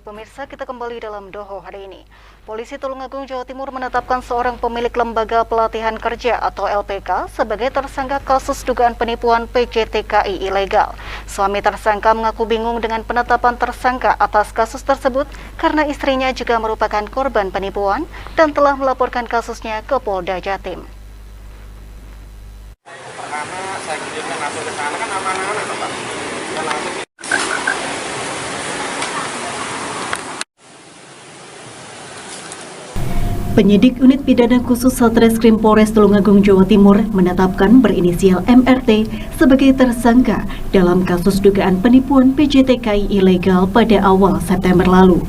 pemirsa, kita kembali dalam Doho hari ini. Polisi Tulungagung, Jawa Timur menetapkan seorang pemilik lembaga pelatihan kerja atau LPK sebagai tersangka kasus dugaan penipuan PJTKI ilegal. Suami tersangka mengaku bingung dengan penetapan tersangka atas kasus tersebut karena istrinya juga merupakan korban penipuan dan telah melaporkan kasusnya ke Polda Jatim. Pertama saya kirimkan langsung ke sana kan aman-aman Pak. Dan langsung Penyidik Unit Pidana Khusus Satreskrim Polres Tulungagung, Jawa Timur menetapkan berinisial MRT sebagai tersangka dalam kasus dugaan penipuan PJTKI ilegal pada awal September lalu.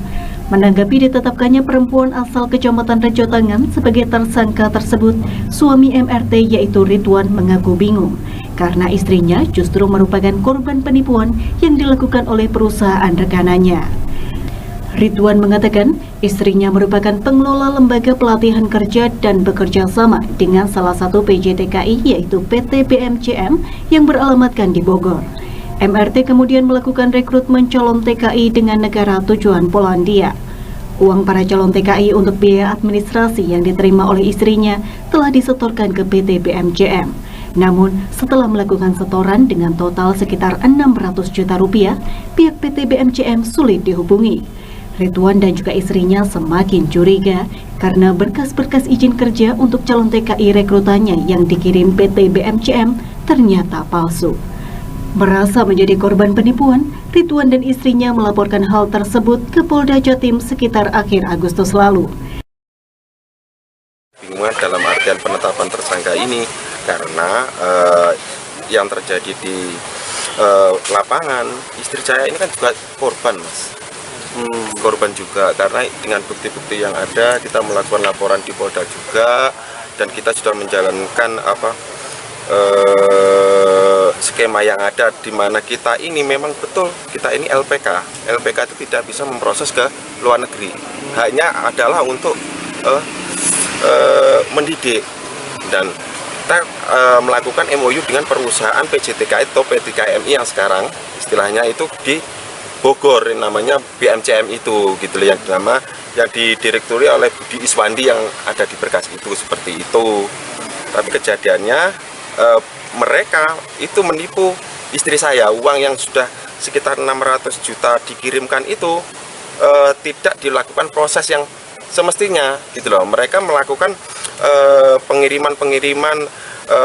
Menanggapi ditetapkannya perempuan asal Kecamatan Rejotangan sebagai tersangka tersebut, suami MRT yaitu Ridwan mengaku bingung karena istrinya justru merupakan korban penipuan yang dilakukan oleh perusahaan rekanannya. Ridwan mengatakan istrinya merupakan pengelola lembaga pelatihan kerja dan bekerja sama dengan salah satu PJTKI yaitu PT BMCM yang beralamatkan di Bogor. MRT kemudian melakukan rekrutmen calon TKI dengan negara tujuan Polandia. Uang para calon TKI untuk biaya administrasi yang diterima oleh istrinya telah disetorkan ke PT BMCM. Namun, setelah melakukan setoran dengan total sekitar 600 juta rupiah, pihak PT BMCM sulit dihubungi. Ridwan dan juga istrinya semakin curiga karena berkas-berkas izin kerja untuk calon TKI rekrutannya yang dikirim PT BMCM ternyata palsu. Merasa menjadi korban penipuan, Ridwan dan istrinya melaporkan hal tersebut ke Polda Jatim sekitar akhir Agustus lalu. bingungan dalam artian penetapan tersangka ini karena yang terjadi di lapangan, istri saya ini kan juga korban, Mas. Korban juga karena dengan bukti-bukti yang ada kita melakukan laporan di Polda juga dan kita sudah menjalankan skema yang ada di mana kita ini memang betul kita ini LPK itu tidak bisa memproses ke luar negeri, hanya adalah untuk mendidik dan kita melakukan MOU dengan perusahaan PJTKI atau PTKMI yang sekarang istilahnya itu di Bogor, namanya BMCM itu gitu loh, yang didirekturi oleh Budi Iswandi yang ada di berkas itu seperti itu. Tapi kejadiannya mereka itu menipu istri saya, uang yang sudah sekitar 600 juta dikirimkan itu tidak dilakukan proses yang semestinya gitu loh. Mereka melakukan pengiriman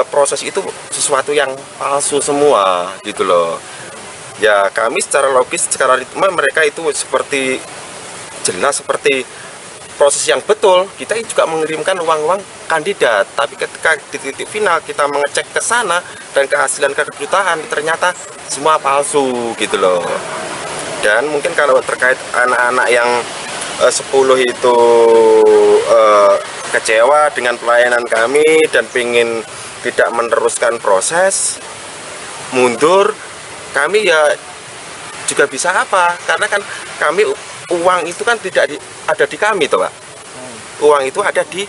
proses itu sesuatu yang palsu semua gitu loh. Ya kami secara logis, secara ritme mereka itu seperti jelas seperti proses yang betul. Kita juga mengirimkan uang-uang kandidat, tapi ketika di titik final kita mengecek ke sana dan kehasilan kedutaan ternyata semua palsu gitu loh. Dan mungkin kalau terkait anak-anak yang 10 itu kecewa dengan pelayanan kami dan ingin tidak meneruskan proses, mundur, kami ya juga bisa apa, karena kan kami uang itu kan tidak ada di kami toh Pak, uang itu ada di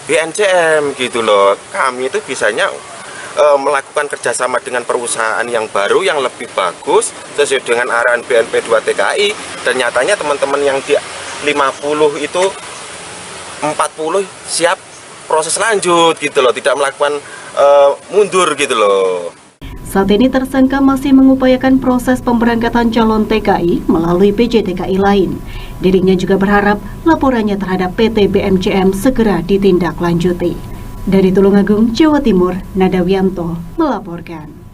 BMCM gitu loh. Kami itu bisanya melakukan kerjasama dengan perusahaan yang baru yang lebih bagus sesuai dengan arahan BNP 2 TKI, dan nyatanya teman-teman yang di 50 itu 40 siap proses lanjut gitu loh, tidak melakukan mundur gitu loh. Saat ini tersangka masih mengupayakan proses pemberangkatan calon TKI melalui PJTKI lain. Dirinya juga berharap laporannya terhadap PT BMCM segera ditindaklanjuti. Dari Tulungagung, Jawa Timur, Nadawianto melaporkan.